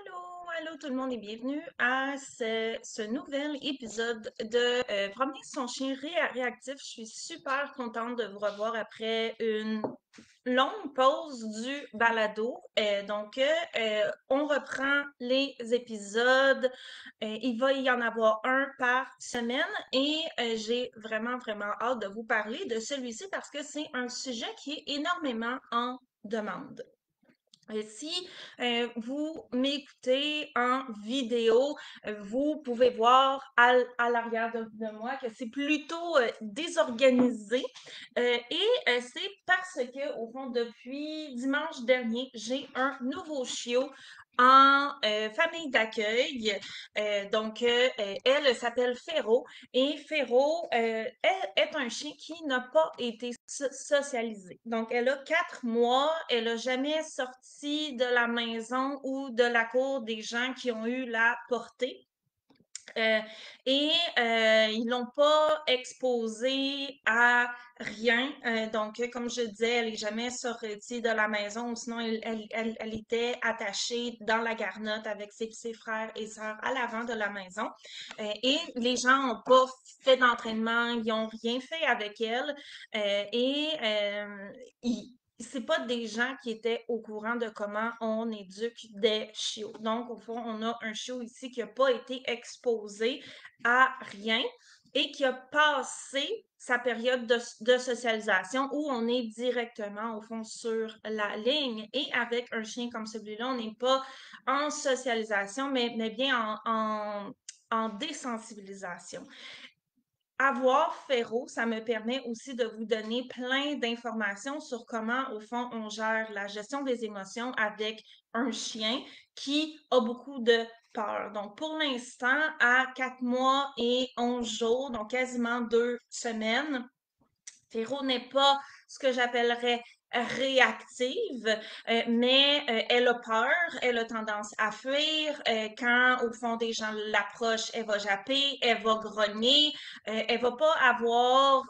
Allô tout le monde et bienvenue à ce nouvel épisode de Promener son chien réactif. Je suis super contente de vous revoir après une longue pause du balado. On reprend les épisodes. Il va y en avoir un par semaine et j'ai vraiment hâte de vous parler de celui-ci parce que c'est un sujet qui est énormément en demande. Si vous m'écoutez en vidéo, vous pouvez voir à l'arrière de moi que c'est plutôt désorganisé. C'est parce que, au fond, depuis dimanche dernier, j'ai un nouveau chiot en famille d'accueil. Elle s'appelle Féro et Féro, elle est un chien qui n'a pas été socialisé. Donc, elle a 4 mois, elle n'a jamais sorti de la maison ou de la cour des gens qui ont eu la portée. Euh, Ils l'ont pas exposée à rien. Comme je disais, elle est jamais sortie de la maison, ou sinon elle était attachée dans la garnotte avec ses frères et sœurs à l'avant de la maison. Et les gens n'ont pas fait d'entraînement, ils n'ont rien fait avec elle. Ils, c'est pas des gens qui étaient au courant de comment on éduque des chiots. Donc, au fond, on a un chiot ici qui n'a pas été exposé à rien et qui a passé sa période de socialisation où on est directement, au fond, sur la ligne. Et avec un chien comme celui-là, on n'est pas en socialisation, mais bien en désensibilisation. Avoir Féro, ça me permet aussi de vous donner plein d'informations sur comment, au fond, on gère la gestion des émotions avec un chien qui a beaucoup de peur. Donc, pour l'instant, à 4 mois et 11 jours, donc quasiment 2 semaines, Féro n'est pas ce que j'appellerais réactive, mais elle a peur, elle a tendance à fuir. Quand, au fond, des gens l'approchent, elle va japper, elle va grogner, elle va pas avoir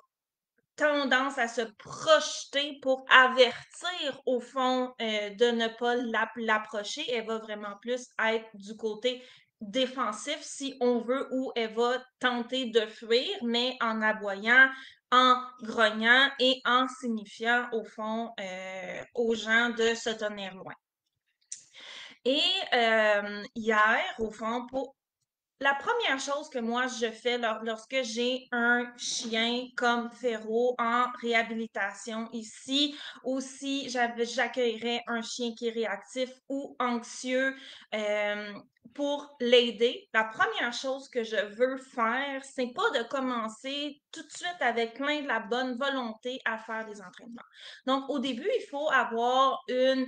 tendance à se projeter pour avertir, au fond, de ne pas l'approcher. Elle va vraiment plus être du côté défensif, si on veut, où elle va tenter de fuir, mais en aboyant, en grognant et en signifiant, au fond, aux gens de se tenir loin. Et hier, au fond, pour la première chose que moi je fais lorsque j'ai un chien comme Féro en réhabilitation ici, ou si j'accueillerais un chien qui est réactif ou anxieux pour l'aider, la première chose que je veux faire, c'est pas de commencer tout de suite avec plein de la bonne volonté à faire des entraînements. Donc, au début, il faut avoir une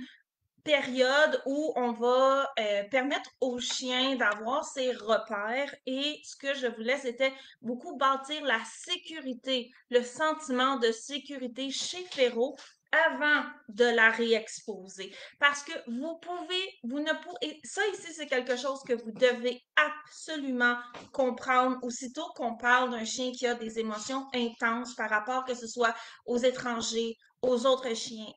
période où on va permettre aux chiens d'avoir ses repères et ce que je voulais, c'était beaucoup bâtir la sécurité, le sentiment de sécurité chez Féro avant de la réexposer. Parce que vous ne pourrez, ça ici, c'est quelque chose que vous devez absolument comprendre. Aussitôt qu'on parle d'un chien qui a des émotions intenses par rapport que ce soit aux étrangers, aux autres chiens,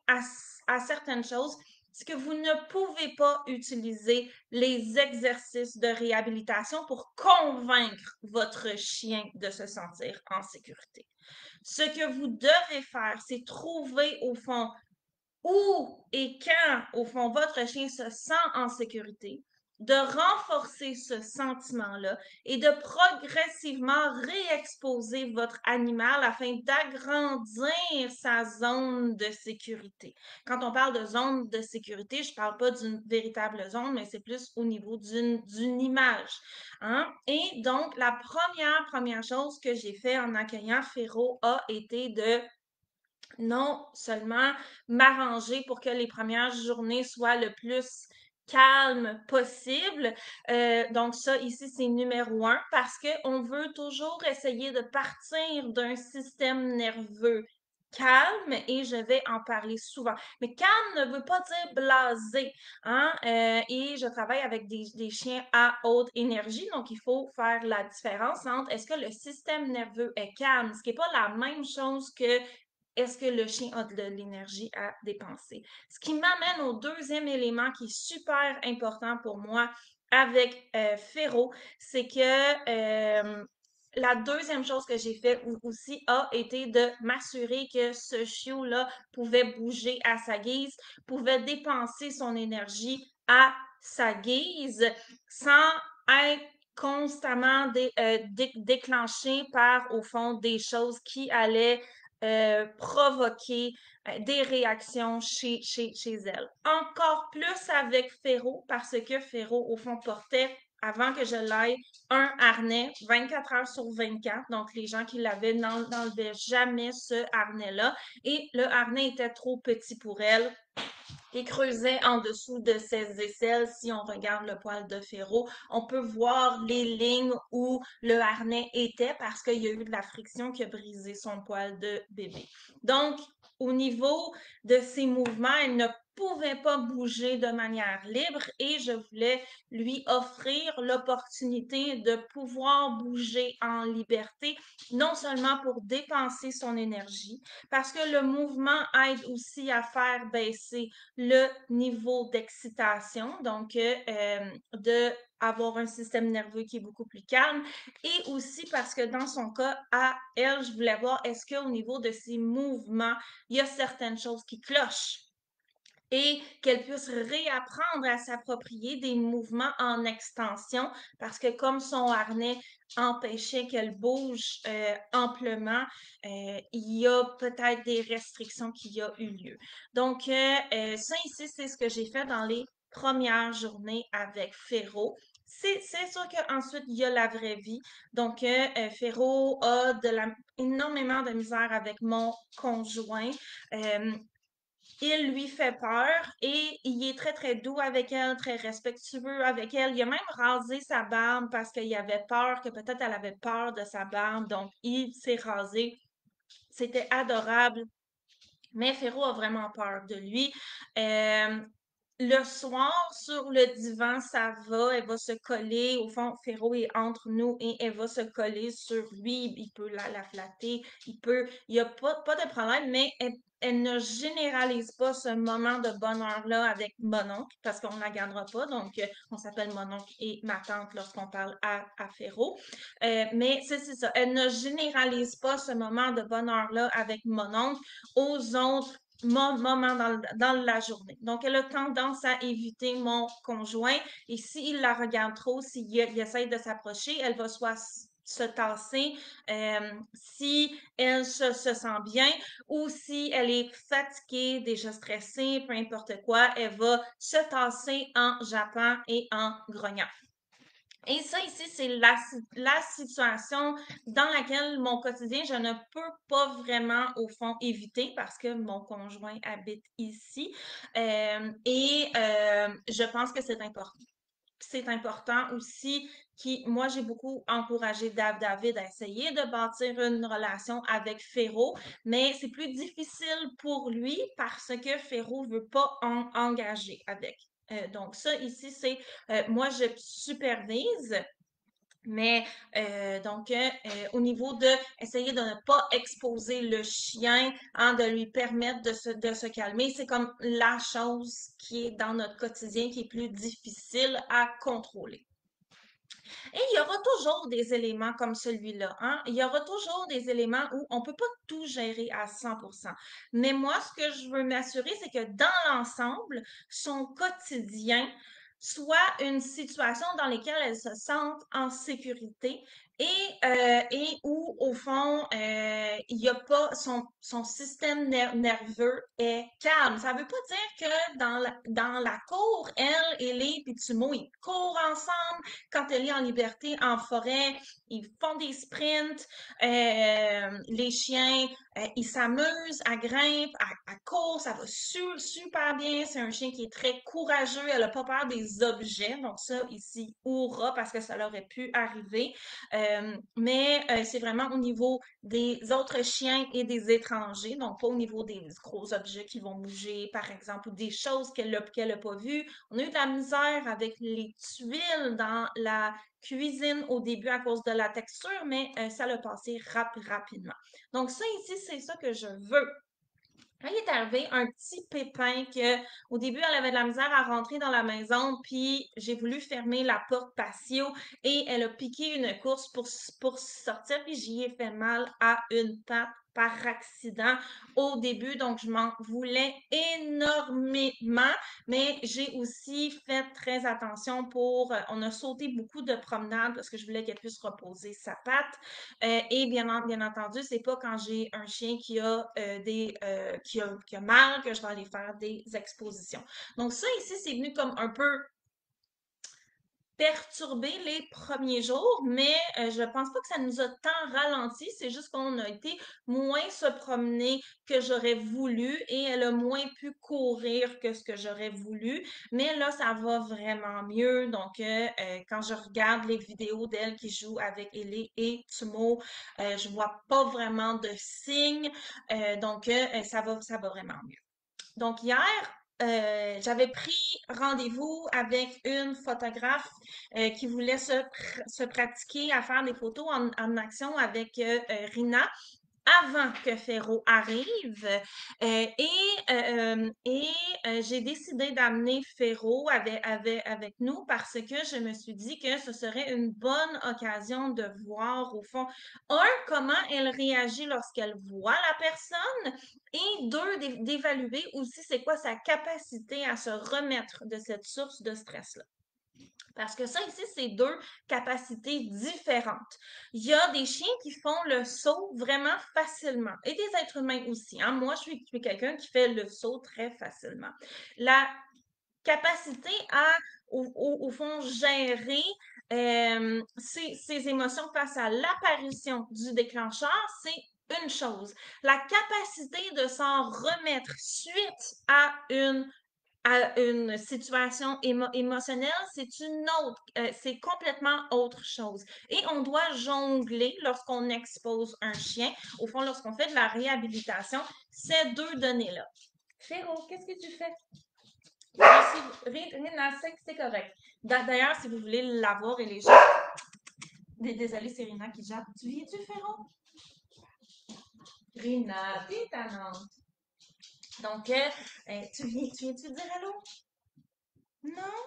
à certaines choses, c'est que vous ne pouvez pas utiliser les exercices de réhabilitation pour convaincre votre chien de se sentir en sécurité. Ce que vous devez faire, c'est trouver au fond où et quand, au fond, votre chien se sent en sécurité, de renforcer ce sentiment-là et de progressivement réexposer votre animal afin d'agrandir sa zone de sécurité. Quand on parle de zone de sécurité, je ne parle pas d'une véritable zone, mais c'est plus au niveau d'une image. Hein? Et donc, la première chose que j'ai fait en accueillant Féro a été de non seulement m'arranger pour que les premières journées soient le plus calmes possible. Donc ça, ici, c'est numéro 1 parce qu'on veut toujours essayer de partir d'un système nerveux calme et je vais en parler souvent. Mais calme ne veut pas dire blasé, hein? Et je travaille avec des chiens à haute énergie, donc il faut faire la différence entre est-ce que le système nerveux est calme, ce qui n'est pas la même chose que est-ce que le chien a de l'énergie à dépenser? Ce qui m'amène au deuxième élément qui est super important pour moi avec Féro, c'est que la deuxième chose que j'ai fait aussi a été de m'assurer que ce chiot-là pouvait bouger à sa guise, pouvait dépenser son énergie à sa guise sans être constamment déclenché par, au fond, des choses qui allaient provoquer des réactions chez elle. Encore plus avec Féro, parce que Féro, au fond, portait, avant que je l'aille, un harnais 24 heures sur 24. Donc, les gens qui l'avaient n'enlevaient jamais ce harnais-là. Et le harnais était trop petit pour elle et creusait en dessous de ses aisselles. Si on regarde le poil de Féro, on peut voir les lignes où le harnais était parce qu'il y a eu de la friction qui a brisé son poil de bébé. Donc, au niveau de ses mouvements, elle ne pouvait pas bouger de manière libre et je voulais lui offrir l'opportunité de pouvoir bouger en liberté, non seulement pour dépenser son énergie, parce que le mouvement aide aussi à faire baisser le niveau d'excitation, donc de avoir un système nerveux qui est beaucoup plus calme et aussi parce que dans son cas, à elle, je voulais voir est-ce qu'au niveau de ses mouvements, il y a certaines choses qui clochent et qu'elle puisse réapprendre à s'approprier des mouvements en extension parce que comme son harnais empêchait qu'elle bouge amplement, il y a peut-être des restrictions qui ont eu lieu. Donc, ça ici, c'est ce que j'ai fait dans les premières journées avec Féro. C'est sûr qu'ensuite, il y a la vraie vie. Donc, Féro a énormément de misère avec mon conjoint. Il lui fait peur et il est très, très doux avec elle, très respectueux avec elle. Il a même rasé sa barbe parce qu'il avait peur que peut-être elle avait peur de sa barbe. Donc, il s'est rasé. C'était adorable. Mais Féro a vraiment peur de lui. Euh, le soir, sur le divan, ça va, elle va se coller. Au fond, Féro est entre nous et elle va se coller sur lui. Il peut la flatter, il n'y a pas de problème, mais elle ne généralise pas ce moment de bonheur-là avec mon oncle, parce qu'on ne la gardera pas. Donc, on s'appelle mon oncle et ma tante lorsqu'on parle à Féro. Mais c'est ça, elle ne généralise pas ce moment de bonheur-là avec mon oncle aux autres moments dans la journée. Donc, elle a tendance à éviter mon conjoint et s'il la regarde trop, s'il essaie de s'approcher, elle va soit se tasser si elle se sent bien ou si elle est fatiguée, déjà stressée, peu importe quoi, elle va se tasser en jappant et en grognant. Et ça ici, c'est la situation dans laquelle mon quotidien, je ne peux pas vraiment, au fond, éviter parce que mon conjoint habite ici. Je pense que c'est important. C'est important aussi moi, j'ai beaucoup encouragé David à essayer de bâtir une relation avec Féro, mais c'est plus difficile pour lui parce que Féro veut pas engager avec. Donc ça ici, c'est moi, je supervise. Mais au niveau de essayer de ne pas exposer le chien, hein, de lui permettre de se calmer, c'est comme la chose qui est dans notre quotidien qui est plus difficile à contrôler. Et il y aura toujours des éléments comme celui-là, hein? Il y aura toujours des éléments où on peut pas tout gérer à 100%. Mais moi, ce que je veux m'assurer, c'est que dans l'ensemble, son quotidien soit une situation dans laquelle elle se sente en sécurité et où, au fond, il y a pas son système nerveux est calme. Ça veut pas dire que dans la cour, elle et les Pitsumo, ils courent ensemble quand elle est en liberté en forêt, ils font des sprints, les chiens, ils s'amusent, à grimpe, à court, ça va super bien. C'est un chien qui est très courageux, elle n'a pas peur des objets, donc ça ici, hurrah, parce que ça leur aurait pu arriver. C'est vraiment au niveau des autres chiens et des étrangers, donc pas au niveau des gros objets qui vont bouger, par exemple, ou des choses qu'elle n'a pas vues. On a eu de la misère avec les tuiles dans la cuisine au début à cause de la texture, mais ça l'a passé rapidement. Donc ça ici, c'est ça que je veux. Quand il est arrivé un petit pépin que, au début, elle avait de la misère à rentrer dans la maison, puis j'ai voulu fermer la porte patio et elle a piqué une course pour sortir, puis j'y ai fait mal à une patte par accident au début, donc je m'en voulais énormément, mais j'ai aussi fait très attention on a sauté beaucoup de promenades parce que je voulais qu'elle puisse reposer sa patte. Et bien entendu, c'est pas quand j'ai un chien qui a mal que je vais aller faire des expositions. Donc ça ici, c'est venu comme un peu perturbé les premiers jours, mais je pense pas que ça nous a tant ralenti. C'est juste qu'on a été moins se promener que j'aurais voulu et elle a moins pu courir que ce que j'aurais voulu. Mais là, ça va vraiment mieux. Donc, quand je regarde les vidéos d'elle qui joue avec Ellie et Tumo, je vois pas vraiment de signes. Donc, ça va vraiment mieux. Donc, hier, j'avais pris rendez-vous avec une photographe qui voulait se pratiquer à faire des photos en action avec Rina avant que Féro arrive. J'ai décidé d'amener Féro avec nous parce que je me suis dit que ce serait une bonne occasion de voir au fond, comment elle réagit lorsqu'elle voit la personne et deux, d'évaluer aussi c'est quoi sa capacité à se remettre de cette source de stress-là. Parce que ça, ici, c'est deux capacités différentes. Il y a des chiens qui font le saut vraiment facilement et des êtres humains aussi. Hein. Moi, je suis quelqu'un qui fait le saut très facilement. La capacité à, au fond, gérer ses émotions face à l'apparition du déclencheur, c'est une chose. La capacité de s'en remettre suite à une situation émotionnelle, c'est une autre, c'est complètement autre chose. Et on doit jongler lorsqu'on expose un chien. Au fond, lorsqu'on fait de la réhabilitation, ces deux données-là. Féro, qu'est-ce que tu fais? Rien c'est correct. D'ailleurs, si vous voulez l'avoir et les gens. Désolée, c'est Rina qui jappe. Tu viens-tu, Féro? Rina, t'es tannante. Donc, tu viens-tu dire allô? Non?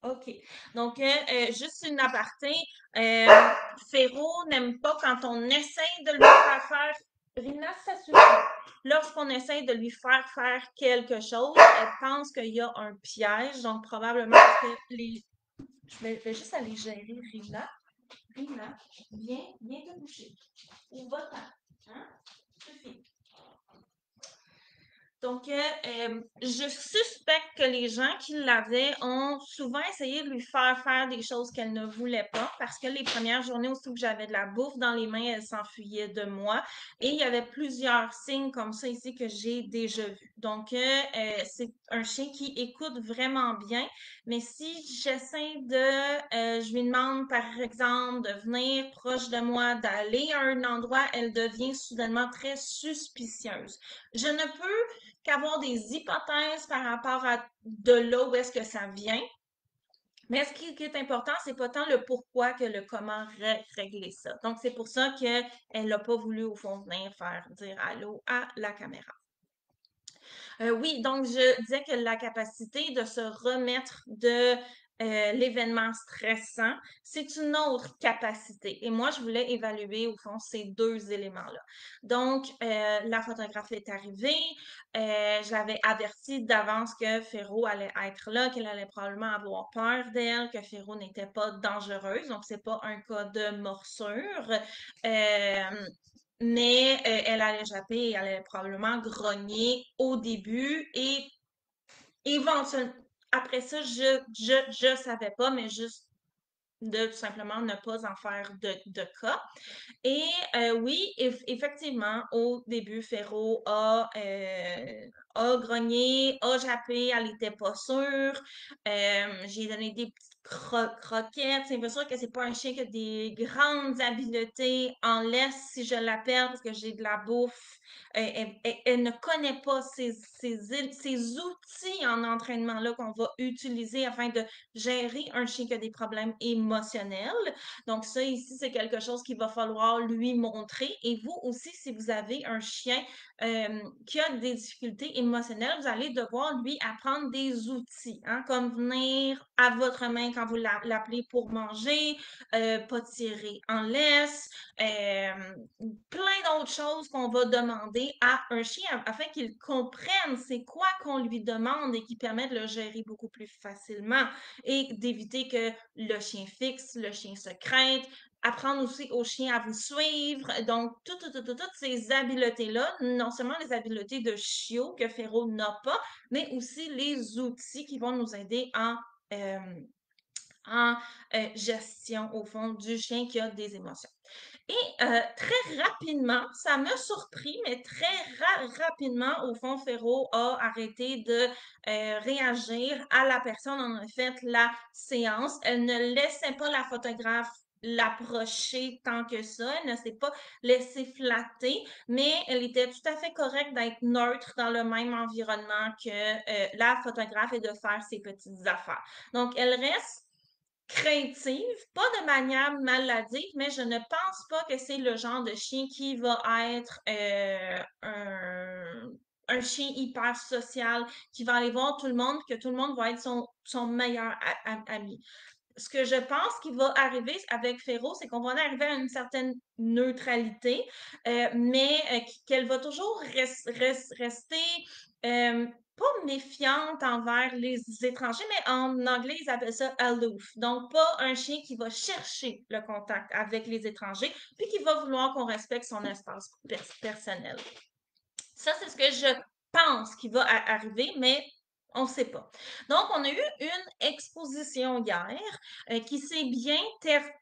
OK. Donc, juste une aparté. Euh, Féro n'aime pas quand on essaye de lui faire faire. Rina, ça suffit. Lorsqu'on essaye de lui faire faire quelque chose, elle pense qu'il y a un piège. Donc, probablement que je vais juste aller gérer Rina. Rina, viens te coucher. Ou va-t'en. Hein? Suffit. Donc, je suspecte que les gens qui l'avaient ont souvent essayé de lui faire faire des choses qu'elle ne voulait pas parce que les premières journées, aussitôt que j'avais de la bouffe dans les mains, elle s'enfuyait de moi. Et il y avait plusieurs signes comme ça ici que j'ai déjà vus. Donc, c'est un chien qui écoute vraiment bien, mais si je lui demande par exemple de venir proche de moi, d'aller à un endroit, elle devient soudainement très suspicieuse. Je ne peux qu'avoir des hypothèses par rapport à de là où est-ce que ça vient. Mais ce qui est important, c'est pas tant le pourquoi que le comment régler ça. Donc, c'est pour ça qu'elle n'a pas voulu, au fond, venir faire dire allô à la caméra. Oui, donc je disais que la capacité de se remettre de l'événement stressant, c'est une autre capacité. Et moi, je voulais évaluer au fond ces deux éléments-là. Donc, la photographe est arrivée. Je l'avais averti d'avance que Féro allait être là, qu'elle allait probablement avoir peur d'elle, que Féro n'était pas dangereuse. Donc, c'est pas un cas de morsure. Euh, mais elle allait japper et elle allait probablement grogner au début et éventuellement, après ça, je savais pas, mais juste de tout simplement ne pas en faire de cas. Et oui, effectivement, au début, a grogné, a jappé, elle n'était pas sûre. J'ai donné des petites croquettes. C'est bien sûr que c'est pas un chien qui a des grandes habiletés en laisse si je l'appelle parce que j'ai de la bouffe. Elle ne connaît pas ces outils en entraînement-là qu'on va utiliser afin de gérer un chien qui a des problèmes émotionnel. Donc ça ici, c'est quelque chose qu'il va falloir lui montrer. Et vous aussi, si vous avez un chien qui a des difficultés émotionnelles, vous allez devoir lui apprendre des outils, hein, comme venir à votre main quand vous l'appelez pour manger, pas tirer en laisse, plein d'autres choses qu'on va demander à un chien afin qu'il comprenne c'est quoi qu'on lui demande et qui permet de le gérer beaucoup plus facilement et d'éviter que le chien fixe, le chien se crainte, apprendre aussi au chien à vous suivre. Donc, toutes ces habiletés-là, non seulement les habiletés de chiot que Ferro n'a pas, mais aussi les outils qui vont nous aider euh, en gestion, au fond, du chien qui a des émotions. Et très rapidement, ça m'a surpris, mais très rapidement, au fond, Ferro a arrêté de réagir à la personne. On a fait la séance. Elle ne laissait pas la photographe l'approcher tant que ça. Elle ne s'est pas laissée flatter, mais elle était tout à fait correcte d'être neutre dans le même environnement que la photographe et de faire ses petites affaires. Donc, elle reste craintive, pas de manière maladive, mais je ne pense pas que c'est le genre de chien qui va être un chien hyper social, qui va aller voir tout le monde, que tout le monde va être son meilleur ami. Ce que je pense qui va arriver avec Féro, c'est qu'on va en arriver à une certaine neutralité, mais qu'elle va toujours rester pas méfiante envers les étrangers, mais en anglais, ils appellent ça aloof. Donc, pas un chien qui va chercher le contact avec les étrangers, puis qui va vouloir qu'on respecte son espace personnel. Ça, c'est ce que je pense qui va arriver, mais on ne sait pas. Donc, on a eu une exposition hier qui s'est bien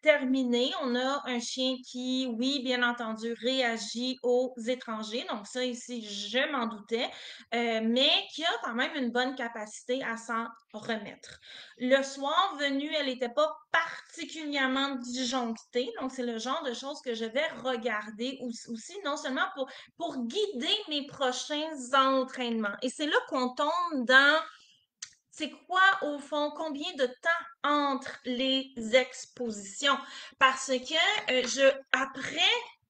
terminée. On a un chien qui, oui, bien entendu, réagit aux étrangers. Donc, ça ici, je m'en doutais, mais qui a quand même une bonne capacité à s'en remettre. Le soir venu, elle n'était pas particulièrement disjonctée. Donc, c'est le genre de choses que je vais regarder aussi, non seulement pour guider mes prochains entraînements. Et c'est là qu'on tombe dans, c'est quoi au fond, combien de temps entre les expositions? Parce que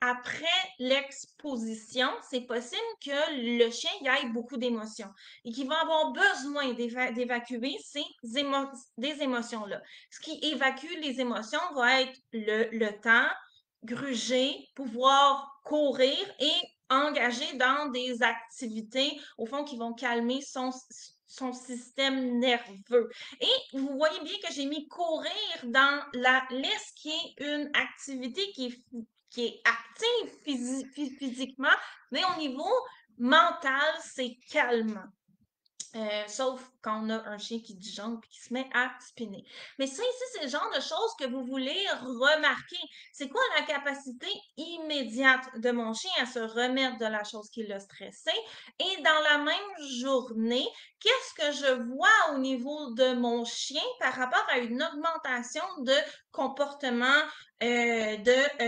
après l'exposition, c'est possible que le chien y ait beaucoup d'émotions et qu'il va avoir besoin d'évacuer des émotions-là. Ce qui évacue les émotions va être le temps, gruger, pouvoir courir et engager dans des activités, au fond, qui vont calmer son système nerveux. Et vous voyez bien que j'ai mis courir dans la liste qui est une activité qui est active physiquement, mais au niveau mental, c'est calmant. Sauf quand on a un chien qui disjoncte et qui se met à spinner. Mais ça ici, c'est le genre de choses que vous voulez remarquer. C'est quoi la capacité immédiate de mon chien à se remettre de la chose qui l'a stressé? Et dans la même journée, qu'est-ce que je vois au niveau de mon chien par rapport à une augmentation de comportement,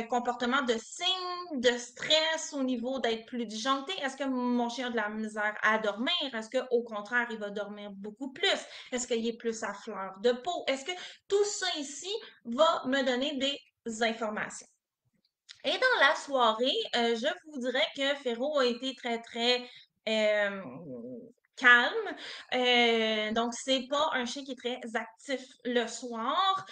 comportement de signes de stress au niveau d'être plus disjoncté? Est-ce que mon chien a de la misère à dormir? Est-ce qu'au contraire, il va dormir beaucoup plus? Est-ce qu'il est plus à fleur de peau? Est-ce que tout ça ici va me donner des informations? Et dans la soirée, je vous dirais que Ferro a été très euh, calme. Donc, c'est pas un chien qui est très actif le soir.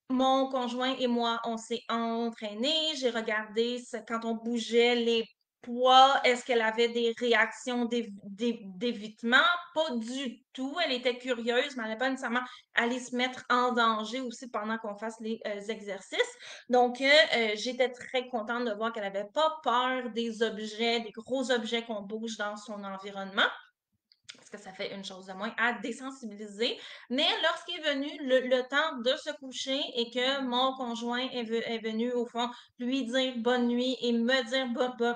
Mon conjoint et moi, on s'est entraînés. J'ai regardé quand on bougeait les poids, est-ce qu'elle avait des réactions d'évitement? Pas du tout. Elle était curieuse, mais elle n'allait pas nécessairement aller se mettre en danger aussi pendant qu'on fasse les exercices. Donc, j'étais très contente de voir qu'elle n'avait pas peur des objets, des gros objets qu'on bouge dans son environnement parce que ça fait une chose de moins à désensibiliser. Mais lorsqu'il est venu le temps de se coucher et que mon conjoint est venu, au fond, lui dire bonne nuit et me dire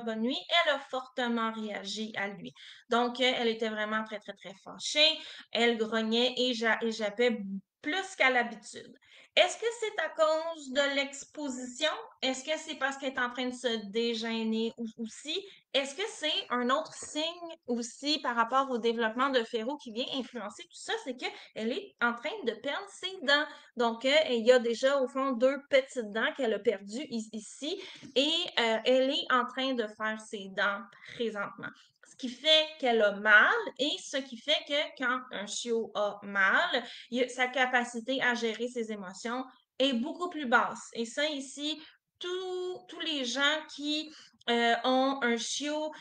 bonne nuit, elle a fortement réagi à lui. Donc, elle était vraiment très fâchée. Elle grognait et jappait plus qu'à l'habitude. Est-ce que c'est à cause de l'exposition? Est-ce que c'est parce qu'elle est en train de se dégêner aussi? Est-ce que c'est un autre signe aussi par rapport au développement de Féro qui vient influencer tout ça? C'est qu'elle est en train de perdre ses dents. Donc, il y a déjà au fond deux petites dents qu'elle a perdues ici et elle est en train de faire ses dents présentement. Ce qui fait qu'elle a mal et ce qui fait que quand un chiot a mal, sa capacité à gérer ses émotions est beaucoup plus basse. Et ça, ici, tous les gens qui ont un chiot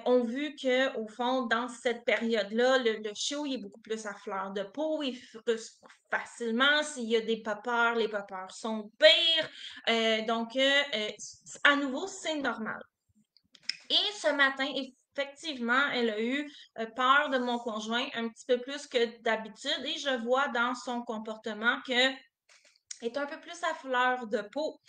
ont vu que, au fond, dans cette période-là, le chiot il est beaucoup plus à fleur de peau, il frustre facilement. S'il y a des papeurs, les papeurs sont pires. À nouveau, c'est normal. Et ce matin, effectivement, elle a eu peur de mon conjoint un petit peu plus que d'habitude et je vois dans son comportement que est un peu plus à fleur de peau.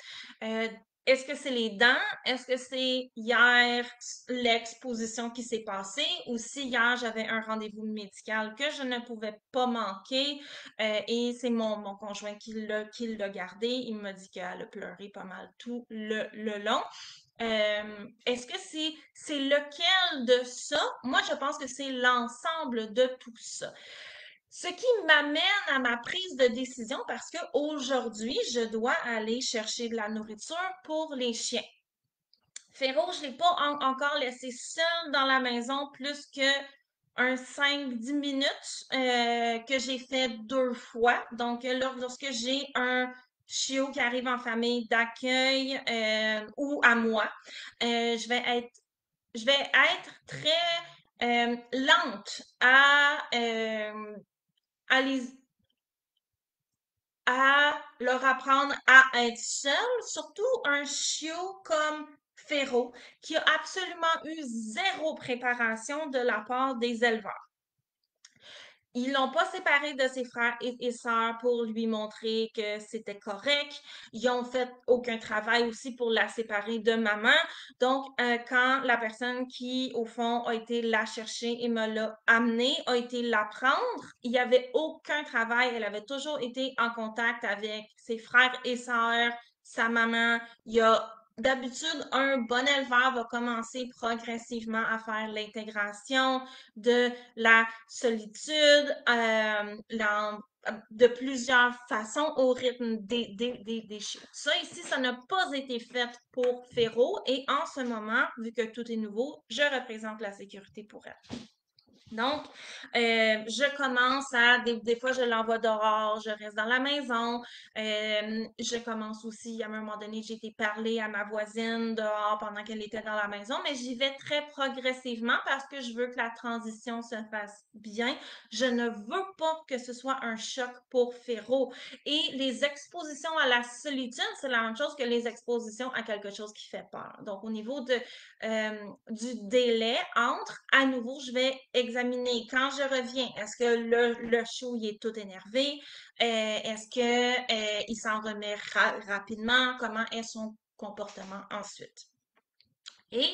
Euh, Est-ce que c'est les dents? Est-ce que c'est hier l'exposition qui s'est passée? Ou si hier j'avais un rendez-vous médical que je ne pouvais pas manquer et c'est mon conjoint qui l'a gardé. Il m'a dit qu'elle a pleuré pas mal tout le long. Est-ce que c'est lequel de ça? Moi, je pense que c'est l'ensemble de tout ça. Ce qui m'amène à ma prise de décision parce que aujourd'hui, je dois aller chercher de la nourriture pour les chiens. Féro, je ne l'ai pas encore laissé seul dans la maison plus que un 5-10 minutes que j'ai fait 2 fois. Donc, lorsque j'ai un chiot qui arrive en famille d'accueil ou à moi, je vais être très lente à les à leur apprendre à être seul, surtout un chiot comme Féro, qui a absolument eu zéro préparation de la part des éleveurs. Ils l'ont pas séparé de ses frères et sœurs pour lui montrer que c'était correct. Ils ont fait aucun travail aussi pour la séparer de maman. Donc, quand la personne qui, au fond, a été la chercher et me l'a amenée, a été la prendre, il n'y avait aucun travail. Elle avait toujours été en contact avec ses frères et sœurs, sa maman. Il y a D'habitude, un bon éleveur va commencer progressivement à faire l'intégration de la solitude de plusieurs façons au rythme des chiots. Ça ici, ça n'a pas été fait pour Féro et en ce moment, vu que tout est nouveau, je représente la sécurité pour elle. Donc, je commence des fois, je l'envoie dehors, je reste dans la maison. Je commence aussi, à un moment donné, j'ai été parler à ma voisine dehors pendant qu'elle était dans la maison, mais j'y vais très progressivement parce que je veux que la transition se fasse bien. Je ne veux pas que ce soit un choc pour Féro. Et les expositions à la solitude, c'est la même chose que les expositions à quelque chose qui fait peur. Donc, au niveau du délai entre, à nouveau, je vais examiner quand je reviens. Est-ce que le chiot il est tout énervé? Est-ce que il s'en remet rapidement? Comment est son comportement ensuite? Et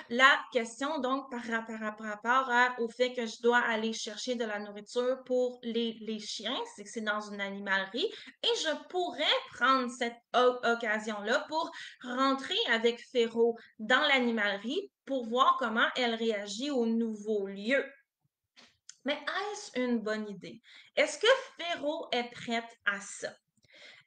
la question, donc, par rapport au fait que je dois aller chercher de la nourriture pour les chiens, c'est que c'est dans une animalerie et je pourrais prendre cette occasion-là pour rentrer avec Féro dans l'animalerie pour voir comment elle réagit au nouveau lieu. Mais est-ce une bonne idée? Est-ce que Féro est prête à ça?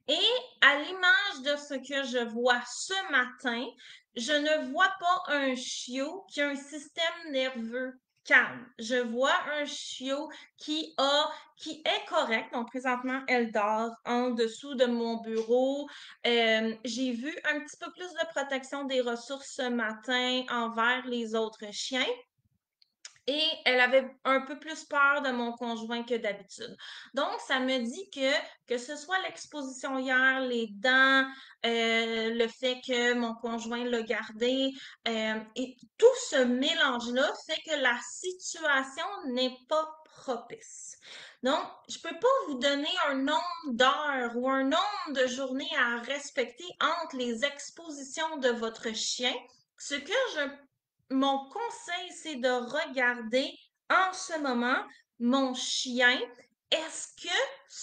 Et à l'image de ce que je vois ce matin, je ne vois pas un chiot qui a un système nerveux calme. Je vois un chiot qui est correct. Donc, présentement, elle dort en dessous de mon bureau. J'ai vu un petit peu plus de protection des ressources ce matin envers les autres chiens. Et elle avait un peu plus peur de mon conjoint que d'habitude. Donc, ça me dit que ce soit l'exposition hier, les dents, le fait que mon conjoint l'a gardé, et tout ce mélange-là fait que la situation n'est pas propice. Donc, je peux pas vous donner un nombre d'heures ou un nombre de journées à respecter entre les expositions de votre chien. Ce que mon conseil, c'est de regarder en ce moment mon chien. Est-ce que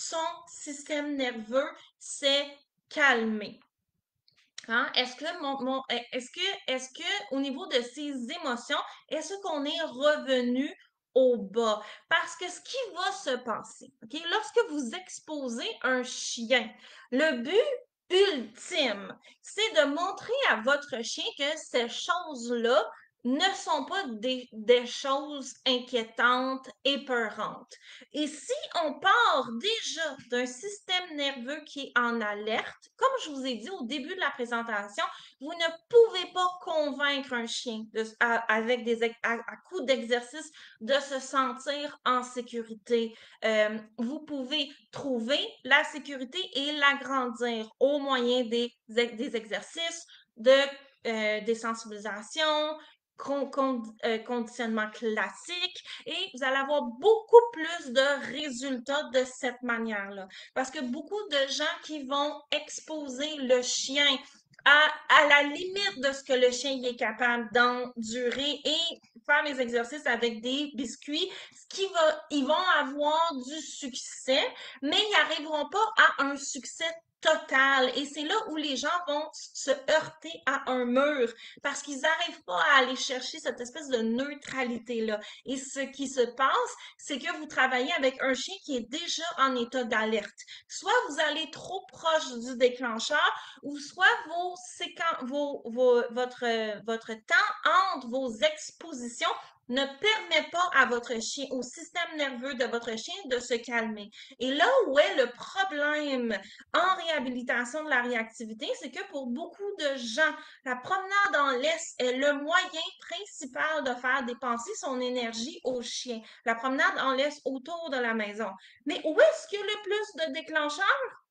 son système nerveux s'est calmé. Hein? Est-ce que au niveau de ses émotions, est-ce qu'on est revenu au bas? Parce que ce qui va se passer, OK? Lorsque vous exposez un chien, le but ultime, c'est de montrer à votre chien que ces choses-là ne sont pas des choses inquiétantes, épeurantes. Et si on part déjà d'un système nerveux qui est en alerte, comme je vous ai dit au début de la présentation, vous ne pouvez pas convaincre un chien avec à coups d'exercice de se sentir en sécurité. Vous pouvez trouver la sécurité et l'agrandir au moyen des exercices, des sensibilisations, conditionnement classique, et vous allez avoir beaucoup plus de résultats de cette manière-là. Parce que beaucoup de gens qui vont exposer le chien à la limite de ce que le chien est capable d'endurer et faire les exercices avec des biscuits, ils vont avoir du succès, mais ils n'arriveront pas à un succès total. Et c'est là où les gens vont se heurter à un mur parce qu'ils n'arrivent pas à aller chercher cette espèce de neutralité-là. Et ce qui se passe, c'est que vous travaillez avec un chien qui est déjà en état d'alerte. Soit vous allez trop proche du déclencheur, ou soit votre temps entre vos expositions ne permet pas à votre chien, au système nerveux de votre chien de se calmer. Et là où est le problème en réhabilitation de la réactivité, c'est que pour beaucoup de gens, la promenade en laisse est le moyen principal de faire dépenser son énergie au chien. La promenade en laisse autour de la maison. Mais où est-ce qu'il y a le plus de déclencheurs?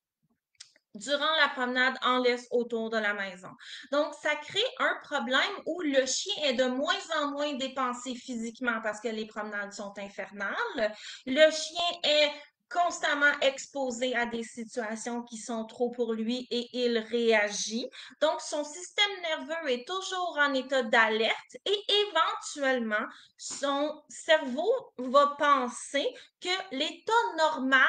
Durant la promenade en laisse autour de la maison. Donc, ça crée un problème où le chien est de moins en moins dépensé physiquement parce que les promenades sont infernales. Le chien est constamment exposé à des situations qui sont trop pour lui et il réagit. Donc, son système nerveux est toujours en état d'alerte et éventuellement, son cerveau va penser que l'état normal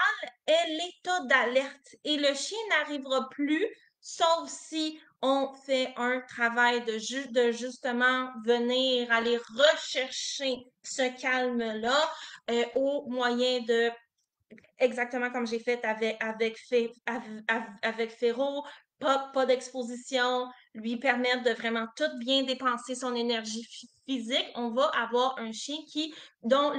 est l'état d'alerte et le chien n'arrivera plus, sauf si on fait un travail de justement venir aller rechercher ce calme-là au moyen de exactement comme j'ai fait avec Ferro, pas d'exposition, lui permettre de vraiment tout bien dépenser son énergie physique. On va avoir un chien dont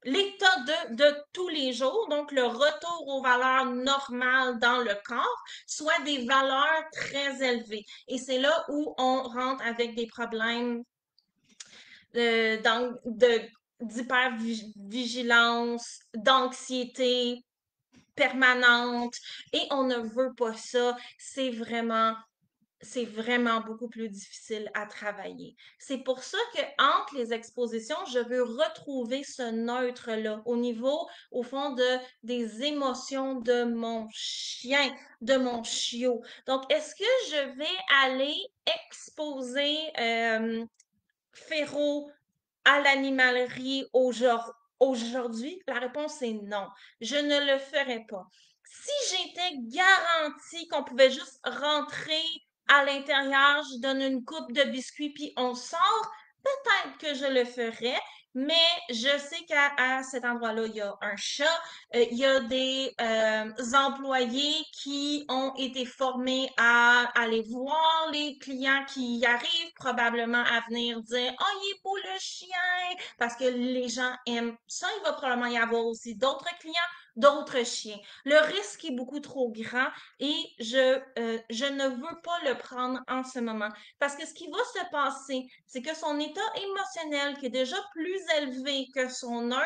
l'état de tous les jours, donc le retour aux valeurs normales dans le corps, soit des valeurs très élevées. Et c'est là où on rentre avec des problèmes d'hypervigilance, d'anxiété permanente, et on ne veut pas ça. C'est vraiment beaucoup plus difficile à travailler. C'est pour ça que entre les expositions, je veux retrouver ce neutre-là au niveau, au fond, des émotions de mon chien, de mon chiot. Donc, est-ce que je vais aller exposer Féro à l'animalerie aujourd'hui? La réponse est non. Je ne le ferai pas. Si j'étais garantie qu'on pouvait juste rentrer à l'intérieur, je donne une coupe de biscuits puis on sort, peut-être que je le ferais, mais je sais qu'à cet endroit-là, il y a un chat, il y a des employés qui ont été formés à aller voir les clients qui y arrivent, probablement à venir dire «Oh, il est beau le chien!» parce que les gens aiment ça. Il va probablement y avoir aussi d'autres clients, d'autres chiens. Le risque est beaucoup trop grand et je ne veux pas le prendre en ce moment. Parce que ce qui va se passer, c'est que son état émotionnel, qui est déjà plus élevé que son neutre,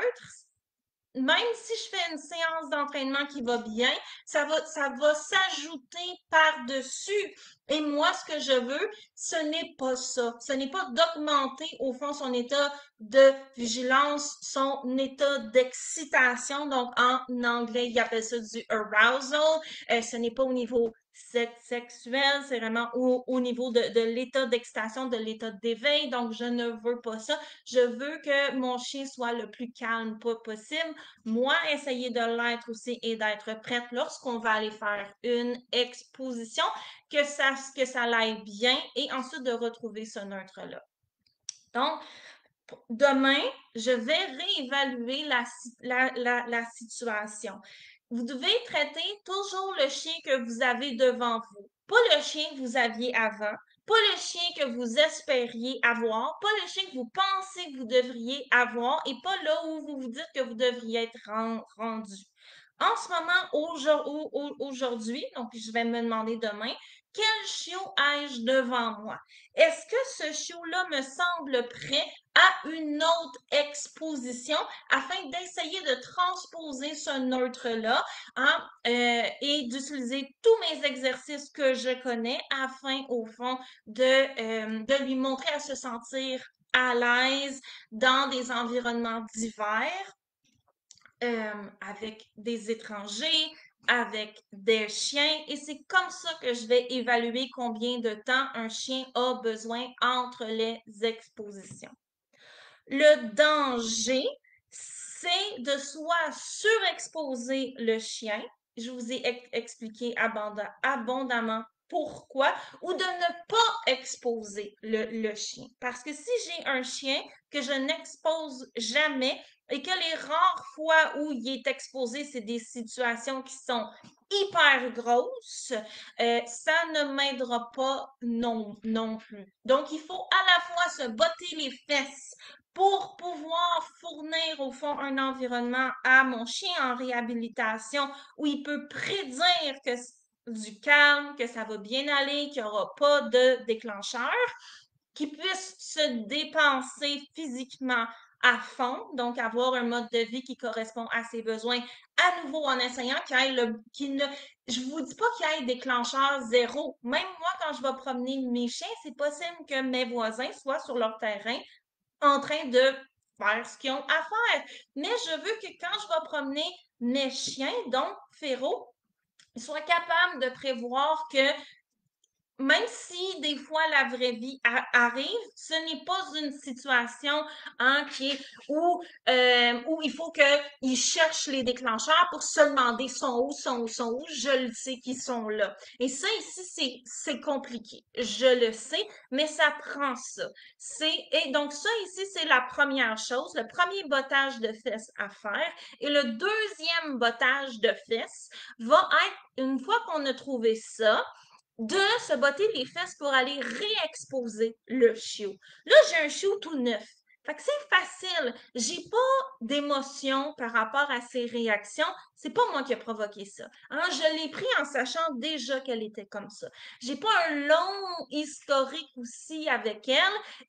même si je fais une séance d'entraînement qui va bien, ça va s'ajouter par-dessus. Et moi, ce que je veux, ce n'est pas ça. Ce n'est pas d'augmenter, au fond, son état de vigilance, son état d'excitation. Donc, en anglais, ils appellent ça du arousal. Ce n'est pas au niveau sexuel, c'est vraiment au niveau de l'état d'excitation, de l'état d'éveil. Donc, je ne veux pas ça. Je veux que mon chien soit le plus calme possible. Moi, essayer de l'être aussi et d'être prête lorsqu'on va aller faire une exposition, que ça l'aille bien et ensuite de retrouver ce neutre-là. Donc, demain, je vais réévaluer la situation. Vous devez traiter toujours le chien que vous avez devant vous, pas le chien que vous aviez avant, pas le chien que vous espériez avoir, pas le chien que vous pensez que vous devriez avoir et pas là où vous vous dites que vous devriez être rendu. En ce moment, aujourd'hui, donc je vais me demander demain, quel chiot ai-je devant moi? Est-ce que ce chiot-là me semble prêt à une autre exposition afin d'essayer de transposer ce neutre-là, hein, et d'utiliser tous mes exercices que je connais afin, au fond, de lui montrer à se sentir à l'aise dans des environnements divers, avec des étrangers, avec des chiens. Et c'est comme ça que je vais évaluer combien de temps un chien a besoin entre les expositions. Le danger, c'est de soit surexposer le chien. Je vous ai expliqué abondamment pourquoi, ou de ne pas exposer le chien. Parce que si j'ai un chien que je n'expose jamais et que les rares fois où il est exposé, c'est des situations qui sont hyper grosses, ça ne m'aidera pas non plus. Donc, il faut à la fois se botter les fesses pour pouvoir fournir au fond un environnement à mon chien en réhabilitation où il peut prédire que du calme, que ça va bien aller, qu'il n'y aura pas de déclencheur, qu'il puisse se dépenser physiquement à fond, donc avoir un mode de vie qui correspond à ses besoins, à nouveau en essayant qu'il ne, je vous dis pas qu'il y ait déclencheur zéro. Même moi, quand je vais promener mes chiens, c'est possible que mes voisins soient sur leur terrain en train de faire ce qu'ils ont à faire. Mais je veux que quand je vais promener mes chiens, donc Féro, ils soient capables de prévoir que même si des fois la vraie vie arrive, ce n'est pas une situation hein, où il faut qu'ils cherchent les déclencheurs pour se demander sont où, je le sais qu'ils sont là. Et ça ici, c'est compliqué. Je le sais, mais ça prend ça. Et donc ça ici, c'est la première chose, le premier bottage de fesses à faire. Et le deuxième bottage de fesses va être, une fois qu'on a trouvé ça, de se botter les fesses pour aller réexposer le chiot. Là, j'ai un chiot tout neuf. Fait que c'est facile. J'ai pas d'émotion par rapport à ses réactions. C'est pas moi qui ai provoqué ça. Hein? Je l'ai pris en sachant déjà qu'elle était comme ça. J'ai pas un long historique aussi avec elle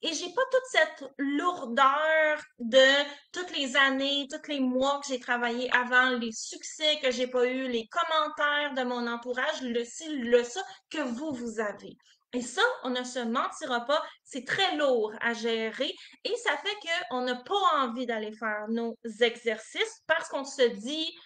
et j'ai pas toute cette lourdeur de toutes les années, tous les mois que j'ai travaillé avant, les succès que j'ai pas eu, les commentaires de mon entourage, le ci, le ça que vous avez. Et ça, on ne se mentira pas, c'est très lourd à gérer et ça fait qu'on n'a pas envie d'aller faire nos exercices parce qu'on se dit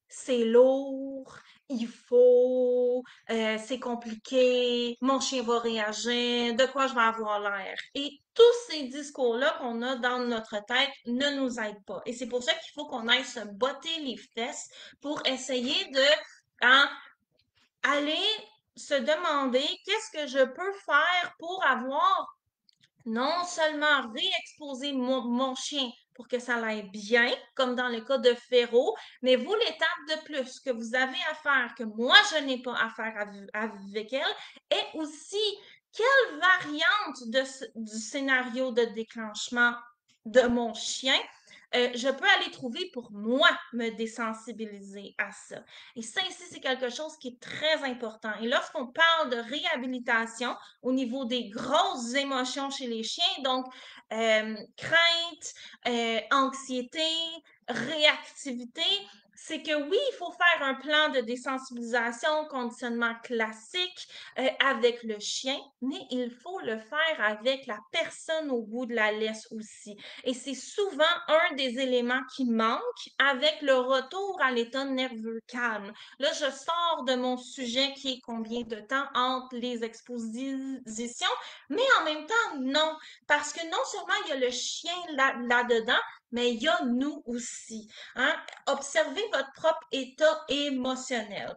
c'est lourd, il faut, c'est compliqué, mon chien va réagir, de quoi je vais avoir l'air. Et tous ces discours-là qu'on a dans notre tête ne nous aident pas. Et c'est pour ça qu'il faut qu'on aille se botter les fesses pour essayer de hein, aller se demander qu'est-ce que je peux faire pour avoir non seulement réexposer mon chien pour que ça aille bien, comme dans le cas de Féro, mais vous, l'étape de plus que vous avez à faire, que moi, je n'ai pas à faire avec elle, est aussi quelle variante du scénario de déclenchement de mon chien je peux aller trouver pour moi me désensibiliser à ça. Et ça ici, c'est quelque chose qui est très important. Et lorsqu'on parle de réhabilitation au niveau des grosses émotions chez les chiens, donc crainte, anxiété, réactivité, c'est que oui, il faut faire un plan de désensibilisation, conditionnement classique avec le chien, mais il faut le faire avec la personne au bout de la laisse aussi. Et c'est souvent un des éléments qui manque avec le retour à l'état nerveux calme. Là, je sors de mon sujet qui est combien de temps entre les expositions, mais en même temps, non, parce que non seulement il y a le chien là-dedans, mais il y a nous aussi. Hein? Observez votre propre état émotionnel.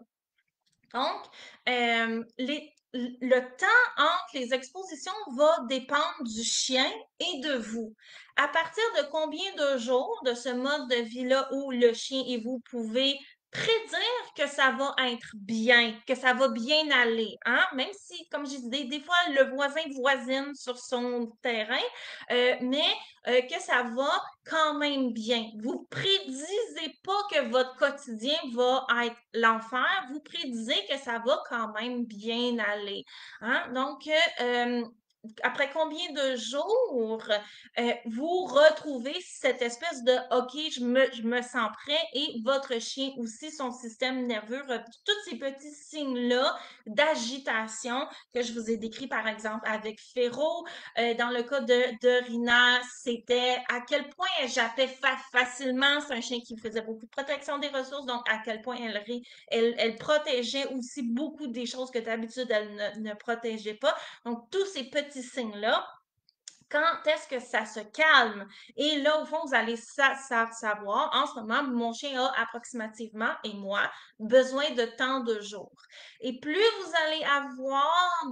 Donc, le temps entre les expositions va dépendre du chien et de vous. À partir de combien de jours de ce mode de vie-là où le chien et vous pouvez prédire que ça va être bien, que ça va bien aller, hein? Même si, comme je disais, des fois, le voisin voisine sur son terrain, mais que ça va quand même bien. Vous prédisez pas que votre quotidien va être l'enfer, vous prédisez que ça va quand même bien aller. Hein? Donc, après combien de jours vous retrouvez cette espèce de OK, je me sens prêt et votre chien aussi, son système nerveux, tous ces petits signes-là d'agitation que je vous ai décrit par exemple avec Féro. Dans le cas de Rina, c'était à quel point elle jappait facilement. C'est un chien qui faisait beaucoup de protection des ressources, donc à quel point elle protégeait aussi beaucoup des choses que d'habitude elle ne protégeait pas. Donc, tous ces petits signes-là, quand est-ce que ça se calme? Et là, au fond, vous allez savoir, en ce moment, mon chien a approximativement, et moi, besoin de tant de jours. Et plus vous allez avoir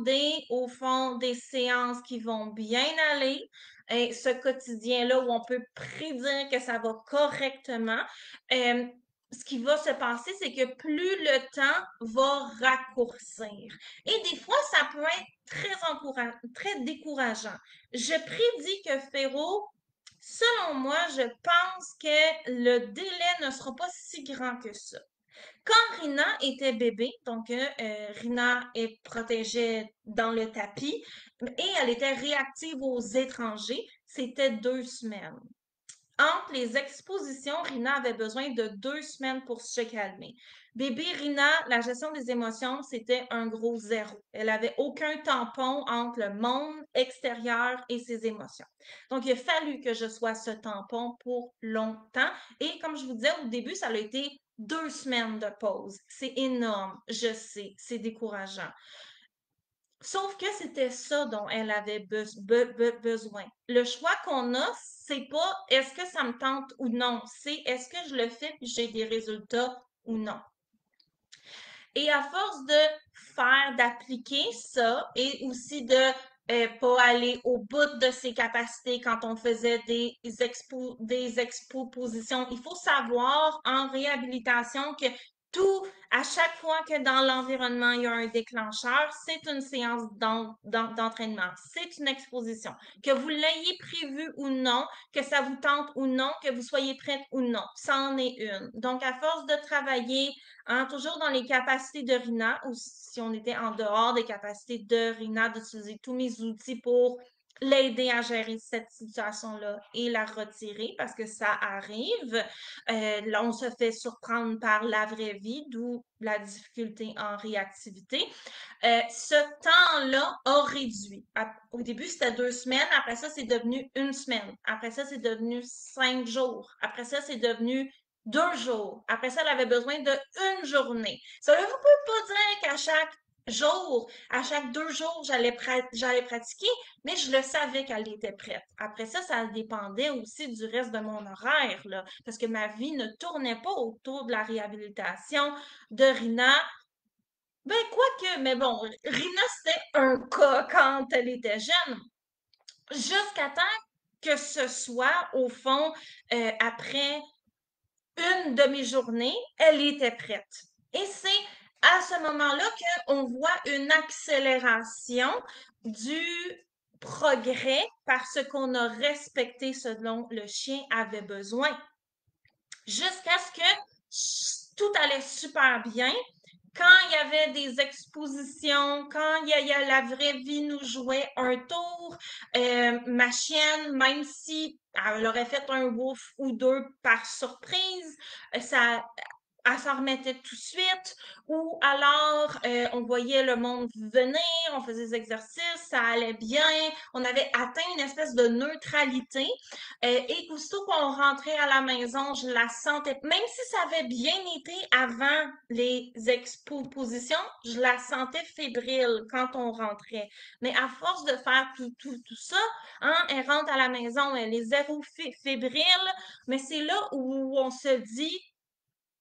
au fond, des séances qui vont bien aller, et ce quotidien-là où on peut prédire que ça va correctement, euh, ce qui va se passer, c'est que plus le temps va raccourcir. Et des fois, ça peut être très décourageant. Je prédis que Féro, selon moi, je pense que le délai ne sera pas si grand que ça. Quand Rina était bébé, donc Rina est protégée dans le tapis et elle était réactive aux étrangers, c'était 2 semaines. Entre les expositions, Rina avait besoin de 2 semaines pour se calmer. Bébé Rina, la gestion des émotions, c'était un gros zéro. Elle avait aucun tampon entre le monde extérieur et ses émotions. Donc, il a fallu que je sois ce tampon pour longtemps. Et comme je vous disais au début, ça a été 2 semaines de pause. C'est énorme, je sais, c'est décourageant. Sauf que c'était ça dont elle avait besoin. Le choix qu'on a, c'est pas est-ce que ça me tente ou non, c'est est-ce que je le fais puis j'ai des résultats ou non. Et à force de faire, d'appliquer ça et aussi de pas aller au bout de ses capacités quand on faisait des expositions, il faut savoir en réhabilitation que tout, à chaque fois que dans l'environnement, il y a un déclencheur, c'est une séance d'entraînement, c'est une exposition. Que vous l'ayez prévu ou non, que ça vous tente ou non, que vous soyez prête ou non, ça en est une. Donc, à force de travailler, hein, toujours dans les capacités de Rina, ou si on était en dehors des capacités de Rina, d'utiliser tous mes outils pour l'aider à gérer cette situation-là et la retirer parce que ça arrive. Là, on se fait surprendre par la vraie vie, d'où la difficulté en réactivité. Ce temps-là a réduit. Au début, c'était 2 semaines. Après ça, c'est devenu une semaine. Après ça, c'est devenu 5 jours. Après ça, c'est devenu 2 jours. Après ça, elle avait besoin d'une journée. Ça ne veut pas dire qu'à chaque jour, à chaque 2 jours, j'allais pratiquer, mais je le savais qu'elle était prête. Après ça, ça dépendait aussi du reste de mon horaire, là, parce que ma vie ne tournait pas autour de la réhabilitation de Rina. Ben, quoique, mais bon, Rina, c'était un cas quand elle était jeune, jusqu'à temps que ce soit, au fond, après une demi-journée, elle était prête. Et c'est à ce moment-là qu'on voit une accélération du progrès parce qu'on a respecté ce dont le chien avait besoin. Jusqu'à ce que tout allait super bien. quand il y avait des expositions, quand la vraie vie nous jouait un tour, ma chienne, même si elle aurait fait un wouf ou deux par surprise, ça, elle s'en remettait tout de suite, ou alors on voyait le monde venir, on faisait des exercices, ça allait bien, on avait atteint une espèce de neutralité. Et aussitôt qu'on rentrait à la maison, je la sentais, même si ça avait bien été avant les expositions, je la sentais fébrile quand on rentrait. Mais à force de faire tout ça, hein, elle rentre à la maison, elle est zéro fébrile, mais c'est là où on se dit,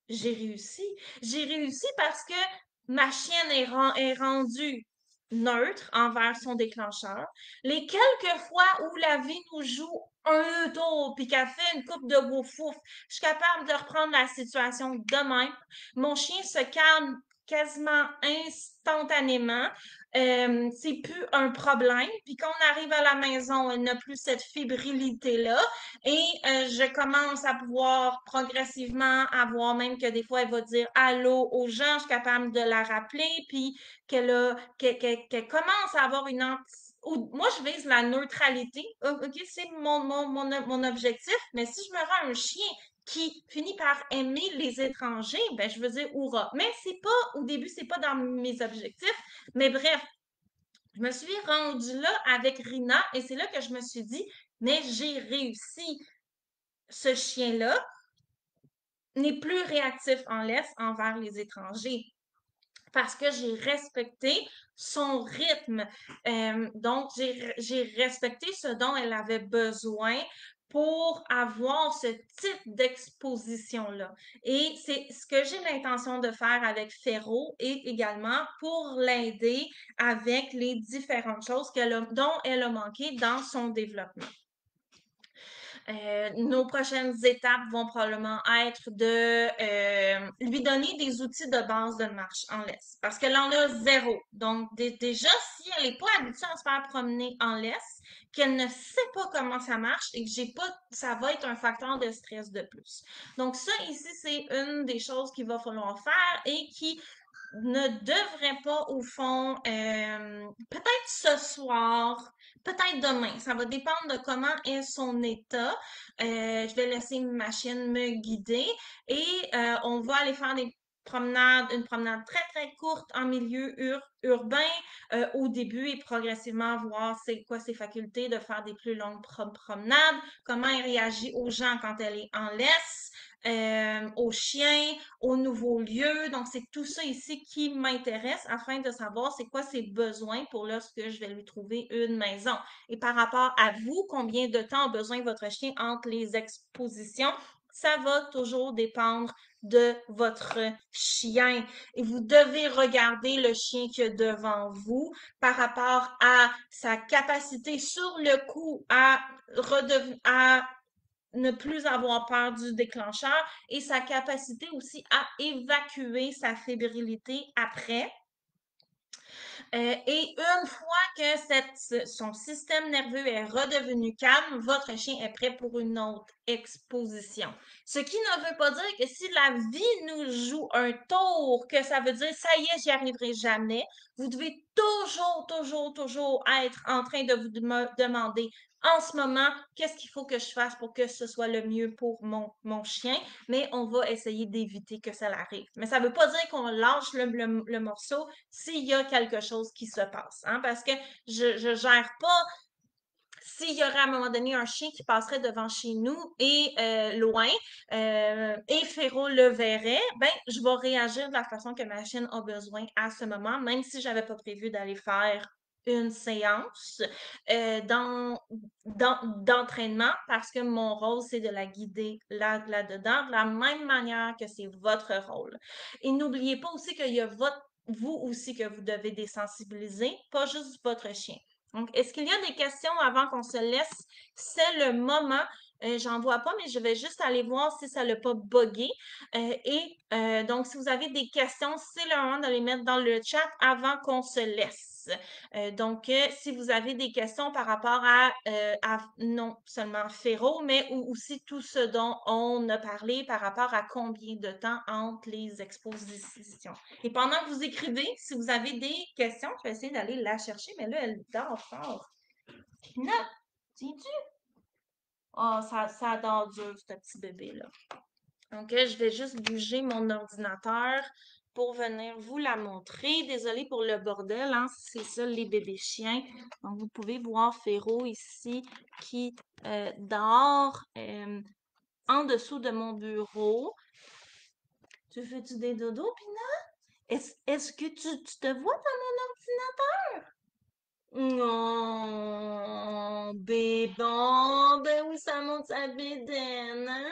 j'ai réussi. J'ai réussi parce que ma chienne est rendue neutre envers son déclencheur. Les quelques fois où la vie nous joue un tour puis qu'elle fait une coupe de wouf wouf, je suis capable de reprendre la situation de même. Mon chien se calme quasiment instantanément. C'est plus un problème. Puis quand on arrive à la maison, elle n'a plus cette fébrilité-là. Et je commence à pouvoir progressivement avoir, même que des fois, elle va dire allô aux gens, je suis capable de la rappeler, puis qu'elle commence à avoir moi, je vise la neutralité. OK, c'est mon objectif, mais si je me rends un chien qui finit par aimer les étrangers, ben, je veux dire, hurrah. Mais c'est pas, au début, c'est pas dans mes objectifs. Mais bref, je me suis rendue là avec Rina et c'est là que je me suis dit, mais j'ai réussi. Ce chien-là n'est plus réactif en laisse envers les étrangers parce que j'ai respecté son rythme. Donc, j'ai respecté ce dont elle avait besoin pour avoir ce type d'exposition-là. Et c'est ce que j'ai l'intention de faire avec Ferro et également pour l'aider avec les différentes choses dont elle a manqué dans son développement. Nos prochaines étapes vont probablement être de lui donner des outils de base de marche en laisse. Parce qu'elle en a zéro. Donc, déjà, si elle n'est pas habituée à se faire promener en laisse, qu'elle ne sait pas comment ça marche et que j'ai pas, ça va être un facteur de stress de plus. Donc, ça ici, c'est une des choses qu'il va falloir faire et qui ne devrait pas, au fond, peut-être ce soir, peut-être demain. Ça va dépendre de comment est son état. Je vais laisser ma chienne me guider et on va aller faire une promenade très, très courte en milieu urbain au début et progressivement voir c'est quoi ses facultés de faire des plus longues promenades, comment elle réagit aux gens quand elle est en laisse, aux chiens, aux nouveaux lieux. Donc, c'est tout ça ici qui m'intéresse afin de savoir c'est quoi ses besoins pour lorsque je vais lui trouver une maison. Et par rapport à vous, combien de temps a besoin votre chien entre les expositions? Ça va toujours dépendre de votre chien. Et vous devez regarder le chien qui est devant vous par rapport à sa capacité sur le coup à ne plus avoir peur du déclencheur et sa capacité aussi à évacuer sa fébrilité après. Et une fois que son système nerveux est redevenu calme, votre chien est prêt pour une autre exposition. Ce qui ne veut pas dire que si la vie nous joue un tour, que ça veut dire ça y est, j'y arriverai jamais. Vous devez toujours être en train de vous demander en ce moment, qu'est-ce qu'il faut que je fasse pour que ce soit le mieux pour mon chien, mais on va essayer d'éviter que ça l'arrive. Mais ça ne veut pas dire qu'on lâche le morceau s'il y a quelque chose qui se passe, hein, parce que je gère pas s'il y aurait à un moment donné un chien qui passerait devant chez nous et loin, et Féro le verrait, ben je vais réagir de la façon que ma chienne a besoin à ce moment, même si j'avais pas prévu d'aller faire une séance d'entraînement parce que mon rôle, c'est de la guider là-dedans, de la même manière que c'est votre rôle. Et n'oubliez pas aussi qu'il y a vous aussi que vous devez désensibiliser, pas juste votre chien. Donc, est-ce qu'il y a des questions avant qu'on se laisse? C'est le moment. J'en vois pas, mais je vais juste aller voir si ça l'a pas buggé. Donc, si vous avez des questions, c'est le moment de les mettre dans le chat avant qu'on se laisse. Si vous avez des questions par rapport à non seulement Féro, mais aussi tout ce dont on a parlé par rapport à combien de temps entre les expositions. Et pendant que vous écrivez, si vous avez des questions, je vais essayer d'aller la chercher, mais là, elle dort fort. Non, tiens-tu? Oh, ça dort dur, ce petit bébé-là. Donc, je vais juste bouger mon ordinateur pour venir vous la montrer. Désolée pour le bordel, hein, c'est ça les bébés chiens. Donc, vous pouvez voir Féro ici qui dort en dessous de mon bureau. Tu fais-tu des dodos, Pina? Est-ce que tu te vois dans mon ordinateur? Non, bébé, ben oui, ça monte sa bédaine, hein?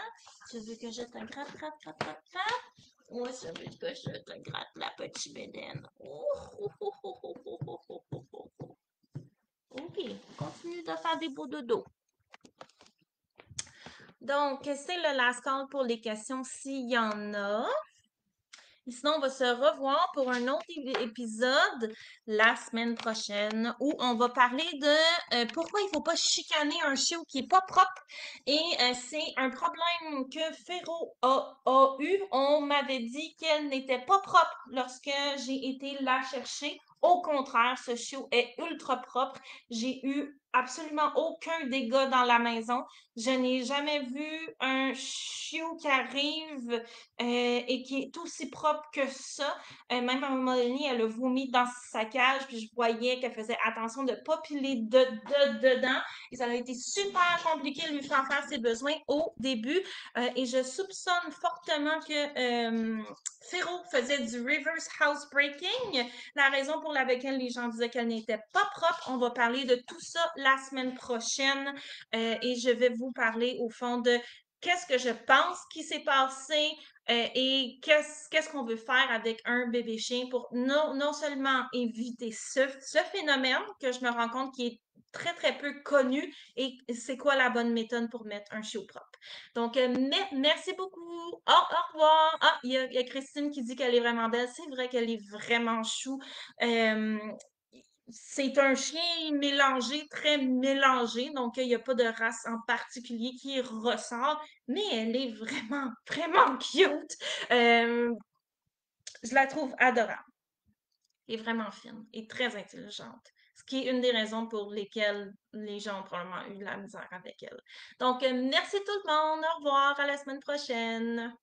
Tu veux que je te gratte, gratte, gratte, gratte, gratte? Oui, ça veut que je te gratte la petite bédaine. Oh, oh, oh, oh, oh, oh, oh, oh, oh, oh, oh. OK, continue de faire des beaux dodos. Donc, c'est le last call pour les questions s'il y en a. Sinon, on va se revoir pour un autre épisode la semaine prochaine où on va parler de pourquoi il faut pas chicaner un chiot qui est pas propre. Et c'est un problème que Féro a eu. On m'avait dit qu'elle n'était pas propre lorsque j'ai été la chercher. Au contraire, ce chiot est ultra propre. J'ai eu absolument aucun dégât dans la maison. Je n'ai jamais vu un chiot qui arrive et qui est aussi propre que ça. Même à un moment donné, elle a vomi dans sa cage, puis je voyais qu'elle faisait attention de ne pas piler dedans. Et ça a été super compliqué de lui faire ses besoins au début. Et je soupçonne fortement que Féro faisait du reverse housebreaking. La raison pour laquelle les gens disaient qu'elle n'était pas propre, on va parler de tout ça la semaine prochaine. Et je vais vous parler au fond de qu'est-ce que je pense qui s'est passé et qu'est-ce qu'on veut faire avec un bébé chien pour non seulement éviter ce phénomène que je me rends compte qui est très, très peu connu et c'est quoi la bonne méthode pour mettre un chiot propre. Donc, merci beaucoup. Au revoir. Ah, il y a Christine qui dit qu'elle est vraiment belle. C'est vrai qu'elle est vraiment chou. Euh, c'est un chien mélangé, très mélangé, donc il n'y a pas de race en particulier qui ressort, mais elle est vraiment, vraiment cute. Euh, je la trouve adorable. Elle est vraiment fine et très intelligente, ce qui est une des raisons pour lesquelles les gens ont probablement eu de la misère avec elle. Donc, merci tout le monde. Au revoir, à la semaine prochaine.